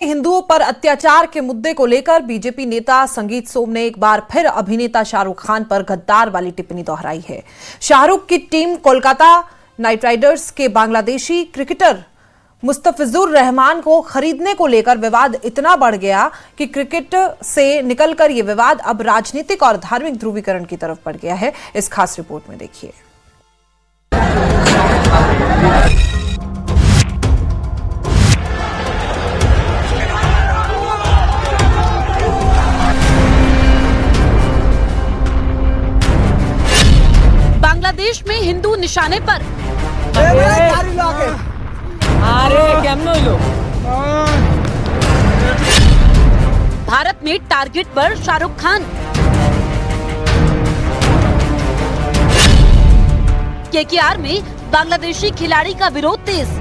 हिंदुओं पर अत्याचार के मुद्दे को लेकर बीजेपी नेता संगीत सोम ने एक बार फिर अभिनेता शाहरुख खान पर गद्दार वाली टिप्पणी दोहराई है। शाहरुख की टीम कोलकाता नाइट राइडर्स के बांग्लादेशी क्रिकेटर मुस्तफिजुर रहमान को खरीदने को लेकर विवाद इतना बढ़ गया कि क्रिकेट से निकलकर यह विवाद अब राजनीतिक और धार्मिक ध्रुवीकरण की तरफ बढ़ गया है। इस खास रिपोर्ट में देखिए। बांग्लादेश में हिंदू निशाने पर भारत में टारगेट पर शाहरुख खान। केकेआर में बांग्लादेशी खिलाड़ी का विरोध तेज।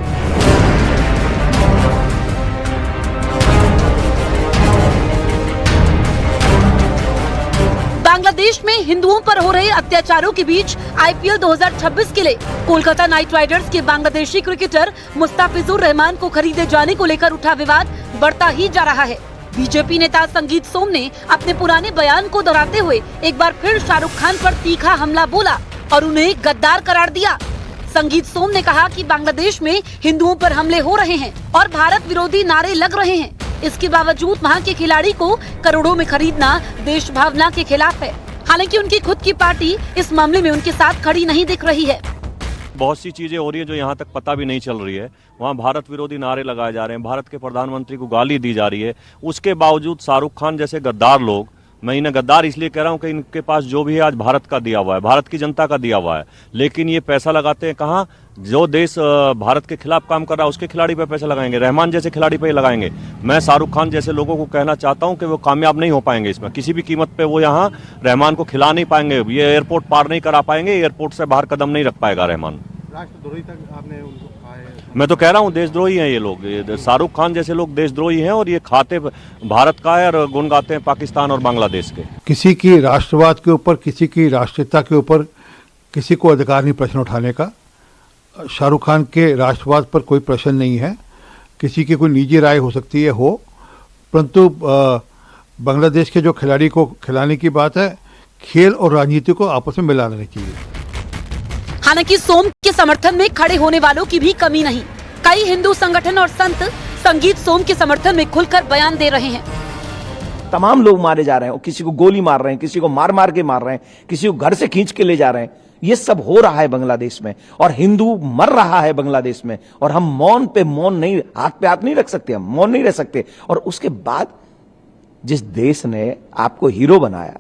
बांग्लादेश में हिंदुओं पर हो रहे अत्याचारों के बीच आईपीएल 2026 के लिए कोलकाता नाइट राइडर्स के बांग्लादेशी क्रिकेटर मुस्तफिजुर रहमान को खरीदे जाने को लेकर उठा विवाद बढ़ता ही जा रहा है। बीजेपी नेता संगीत सोम ने अपने पुराने बयान को दोहराते हुए एक बार फिर शाहरुख खान पर तीखा हमला बोला और उन्हें गद्दार करार दिया। संगीत सोम ने कहा कि बांग्लादेश में हिंदुओं पर हमले हो रहे हैं और भारत विरोधी नारे लग रहे हैं। इसके बावजूद वहां के खिलाड़ी को करोड़ों में खरीदना देश भावना के खिलाफ है। हालांकि उनकी खुद की पार्टी इस मामले में उनके साथ खड़ी नहीं दिख रही है। बहुत सी चीजें हो रही है जो यहाँ तक पता भी नहीं चल रही है। वहाँ भारत विरोधी नारे लगाए जा रहे हैं, भारत के प्रधानमंत्री को गाली दी जा रही है। उसके बावजूद शाहरुख खान जैसे गद्दार लोग, मैं इन्हें गद्दार इसलिए कह रहा हूँ कि इनके पास जो भी है आज भारत का दिया हुआ है, भारत की जनता का दिया हुआ है, लेकिन ये पैसा लगाते हैं कहाँ? जो देश भारत के खिलाफ काम कर रहा है उसके खिलाड़ी पे पैसा लगाएंगे, रहमान जैसे खिलाड़ी पे लगाएंगे। मैं शाहरुख खान जैसे लोगों को कहना चाहता हूं कि वो कामयाब नहीं हो पाएंगे इसमें, किसी भी कीमत पे वो यहाँ रहमान को खिला नहीं पाएंगे, ये एयरपोर्ट पार नहीं करा पाएंगे, एयरपोर्ट से बाहर कदम नहीं रख पाएगा रहमान। राष्ट्रद्रोही तक आपने उनको कहा है। मैं तो कह रहा हूँ देशद्रोही हैं ये लोग, शाहरुख खान जैसे लोग देशद्रोही हैं और ये खाते भारत का है और गुण गाते हैं पाकिस्तान और बांग्लादेश के। किसी की राष्ट्रवाद के ऊपर, किसी की राष्ट्रीयता के ऊपर किसी को अधिकार नहीं प्रश्न उठाने का। शाहरुख खान के राष्ट्रवाद पर कोई प्रश्न नहीं है। किसी की कोई निजी राय हो सकती है हो, परंतु बांग्लादेश के जो खिलाड़ी को खिलाने की बात है, खेल और राजनीति को आपस में मिलाना चाहिए। हालांकि सोम के समर्थन में खड़े होने वालों की भी कमी नहीं। कई हिंदू संगठन और संत संगीत सोम के समर्थन में खुलकर बयान दे रहे हैं। तमाम लोग मारे जा रहे हैं, किसी को गोली मार रहे हैं, किसी को मार मार के मार रहे हैं, किसी को घर से खींच के ले जा रहे हैं। ये सब हो रहा है बांग्लादेश में और हिंदू मर रहा है बांग्लादेश में, और हम मौन पे मौन नहीं, हाथ पे हाथ नहीं रख सकते, हम मौन नहीं रह सकते। और उसके बाद जिस देश ने आपको हीरो बनाया,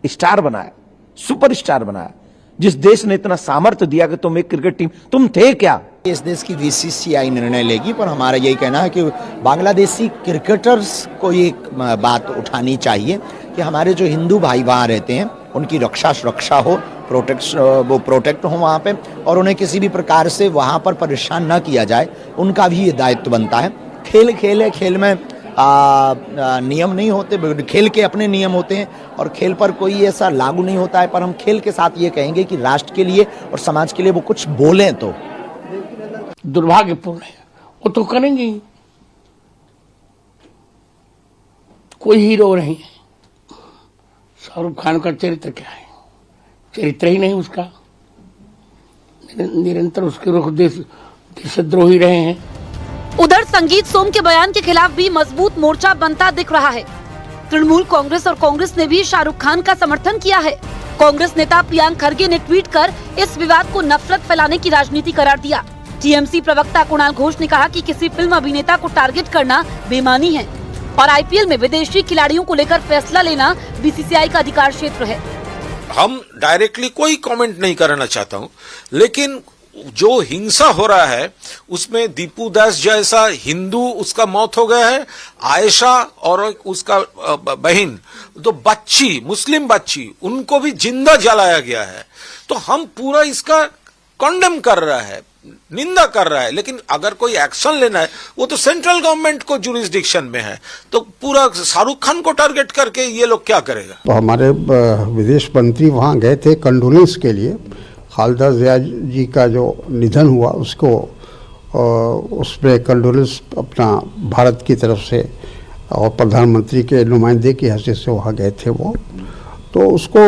स्टार बनाया, सुपरस्टार बनाया, जिस देश ने इतना सामर्थ्य दिया कि तुम एक क्रिकेट टीम, तुम थे क्या? इस देश की बीसीसीआई निर्णय लेगी, पर हमारा यही कहना है कि बांग्लादेशी क्रिकेटर्स को ये बात उठानी चाहिए कि हमारे जो हिंदू भाई वहाँ रहते हैं उनकी रक्षा सुरक्षा हो, प्रोटेक्ट हो वहाँ पे, और उन्हें किसी भी प्रकार से वहाँ पर परेशान न किया जाए। उनका भी ये दायित्व बनता है। खेल खेल है, खेल में नियम नहीं होते, खेल के अपने नियम होते हैं और खेल पर कोई ऐसा लागू नहीं होता है। पर हम खेल के साथ ये कहेंगे कि राष्ट्र के लिए और समाज के लिए वो कुछ बोलें तो दुर्भाग्यपूर्ण है, वो तो करेंगे ही। कोई हीरो नहीं है। शाहरुख खान का चरित्र क्या है? चरित्र ही नहीं उसका। निरंतर उसके रुख देशद्रोही रहे हैं। उधर संगीत सोम के बयान के खिलाफ भी मजबूत मोर्चा बनता दिख रहा है। तृणमूल कांग्रेस और कांग्रेस ने भी शाहरुख खान का समर्थन किया है। कांग्रेस नेता प्रियंका खड़गे ने ट्वीट कर इस विवाद को नफरत फैलाने की राजनीति करार दिया। टीएमसी प्रवक्ता कुणाल घोष ने कहा कि किसी फिल्म अभिनेता को टारगेट करना बेईमानी है और आईपीएल में विदेशी खिलाड़ियों को लेकर फैसला लेना बीसीसीआई का अधिकार क्षेत्र है। हम डायरेक्टली कोई कमेंट नहीं करना चाहता हूं, लेकिन जो हिंसा हो रहा है उसमें दीपू दास जैसा हिंदू, उसका मौत हो गया है, आयशा और उसका बहन, तो बच्ची, मुस्लिम बच्ची, उनको भी जिंदा जलाया गया है। तो हम पूरा इसका कंडेम कर रहा है, निंदा कर रहा है, लेकिन अगर कोई एक्शन लेना है वो तो सेंट्रल गवर्नमेंट को जुरिस्डिक्शन में है। तो पूरा शाहरुख खान को टारगेट करके ये लोग क्या करेगा? तो हमारे विदेश मंत्री वहां गए थे कंडोलेंस के लिए। खालिदा जिया जी का जो निधन हुआ उसको और उसमें कंडोलेंस अपना भारत की तरफ से और प्रधानमंत्री के नुमाइंदे की हैसियत से वहाँ गए थे वो, तो उसको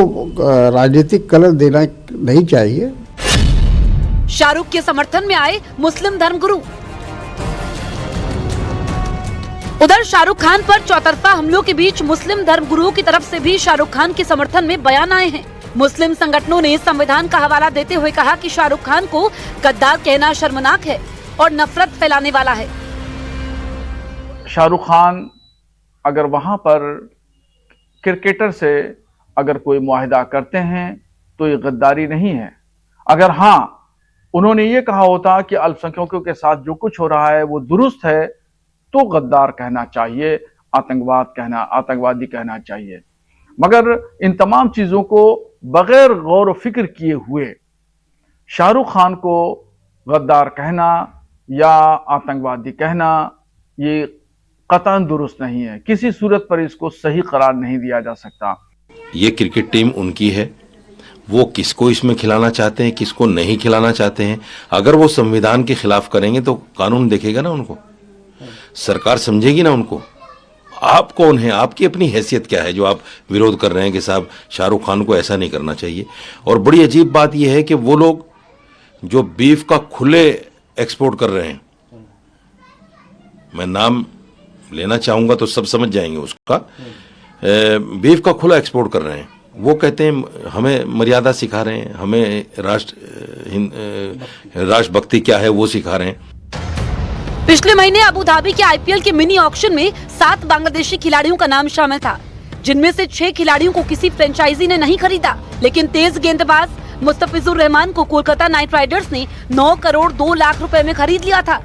राजनीतिक कलर देना नहीं चाहिए। शाहरुख के समर्थन में आए मुस्लिम धर्मगुरु। उधर शाहरुख खान पर चौतरफा हमलों के बीच मुस्लिम धर्मगुरुओं की तरफ से भी शाहरुख खान के समर्थन में बयान आए हैं। मुस्लिम संगठनों ने संविधान का हवाला देते हुए कहा कि शाहरुख खान को गद्दार कहना शर्मनाक है और नफरत फैलाने वाला है। शाहरुख खान अगर वहां पर क्रिकेटर से अगर कोई मुआहिदा करते हैं तो ये गद्दारी नहीं है। अगर हाँ उन्होंने ये कहा होता कि अल्पसंख्यकों के साथ जो कुछ हो रहा है वो दुरुस्त है, तो गद्दार कहना चाहिए, आतंकवादी कहना चाहिए। मगर इन तमाम चीजों को बगैर गौर व फिक्र किए हुए शाहरुख खान को गद्दार कहना या आतंकवादी कहना ये कतई दुरुस्त नहीं है। किसी सूरत पर इसको सही करार नहीं दिया जा सकता। ये क्रिकेट टीम उनकी है, वो किसको इसमें खिलाना चाहते हैं, किसको नहीं खिलाना चाहते हैं। अगर वो संविधान के खिलाफ करेंगे तो कानून देखेगा ना उनको, सरकार समझेगी ना उनको। आप कौन है, आपकी अपनी हैसियत क्या है जो आप विरोध कर रहे हैं कि साहब शाहरुख खान को ऐसा नहीं करना चाहिए। और बड़ी अजीब बात यह है कि वो लोग जो बीफ का खुले एक्सपोर्ट कर रहे हैं, मैं नाम लेना चाहूंगा तो सब समझ जाएंगे उसका, बीफ का खुला एक्सपोर्ट कर रहे हैं। वो कहते हैं हमें मर्यादा सिखा रहे हैं, हमें राष्ट्रभक्ति क्या है वो सिखा रहे हैं। पिछले महीने अबू धाबी के आईपीएल के मिनी ऑक्शन में 7 बांग्लादेशी खिलाड़ियों का नाम शामिल था, जिनमें से 6 खिलाड़ियों को किसी फ्रेंचाइजी ने नहीं खरीदा। लेकिन तेज गेंदबाज मुस्तफिजुर रहमान को कोलकाता नाइट राइडर्स ने 9 करोड़ 2 लाख रुपए में खरीद लिया था।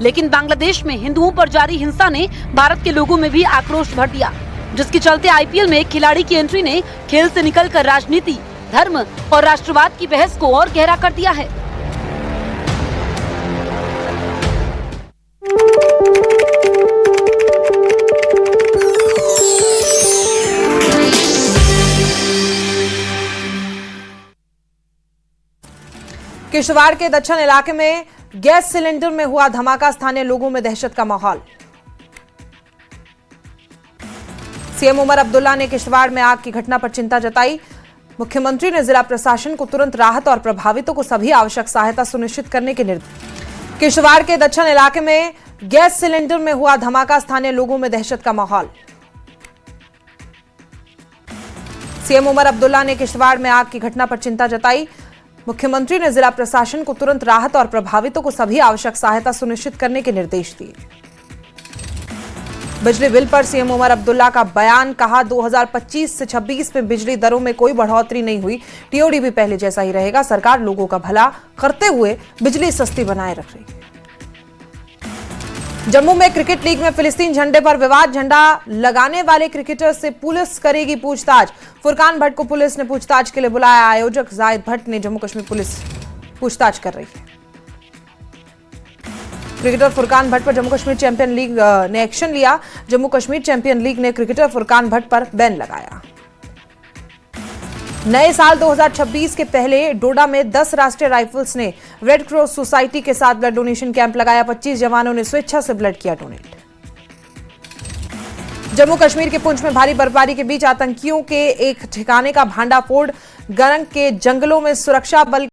लेकिन बांग्लादेश में हिंदुओं पर जारी हिंसा ने भारत के लोगों में भी आक्रोश भर दिया, जिसके चलते आईपीएल में एक खिलाड़ी की एंट्री ने खेल से निकलकर राजनीति, धर्म और राष्ट्रवाद की बहस को और गहरा कर दिया है। किश्तवाड़ के दक्षिण इलाके में गैस सिलेंडर में हुआ धमाका, स्थानीय लोगों में दहशत का माहौल। सीएम उमर अब्दुल्ला ने किश्तवाड़ में आग की घटना पर चिंता जताई। मुख्यमंत्री ने जिला प्रशासन को तुरंत राहत और प्रभावितों को सभी आवश्यक सहायता सुनिश्चित करने के निर्देश। किश्तवाड़ के दक्षिण इलाके में गैस सिलेंडर में हुआ धमाका, स्थानीय लोगों में दहशत का माहौल। सीएम उमर अब्दुल्ला ने किश्तवाड़ में आग की घटना पर चिंता जताई। मुख्यमंत्री ने जिला प्रशासन को तुरंत राहत और प्रभावितों को सभी आवश्यक सहायता सुनिश्चित करने के निर्देश दिए। बिजली बिल पर सीएम उमर अब्दुल्ला का बयान, कहा 2025 से 26 में बिजली दरों में कोई बढ़ोतरी नहीं हुई, टीओडी भी पहले जैसा ही रहेगा। सरकार लोगों का भला करते हुए बिजली सस्ती बनाए रख रही है। जम्मू में क्रिकेट लीग में फिलिस्तीन झंडे पर विवाद, झंडा लगाने वाले क्रिकेटर से पुलिस करेगी पूछताछ। फुरकान भट्ट को पुलिस ने पूछताछ के लिए बुलाया। आयोजक जाहिद भट्ट ने जम्मू कश्मीर पुलिस पूछताछ कर रही है। क्रिकेटर फुरकान भट्ट पर जम्मू कश्मीर चैंपियन लीग ने एक्शन लिया। जम्मू कश्मीर चैंपियन लीग ने क्रिकेटर फुरकान भट्ट पर बैन लगाया। नए साल 2026 के पहले डोडा में 10 राष्ट्रीय राइफल्स ने रेड क्रॉस सोसाइटी के साथ ब्लड डोनेशन कैंप लगाया। 25 जवानों ने स्वेच्छा से ब्लड किया डोनेट। जम्मू कश्मीर के पुंछ में भारी बर्फबारी के बीच आतंकियों के एक ठिकाने का भांडाफोड़, गरंग के जंगलों में सुरक्षा बल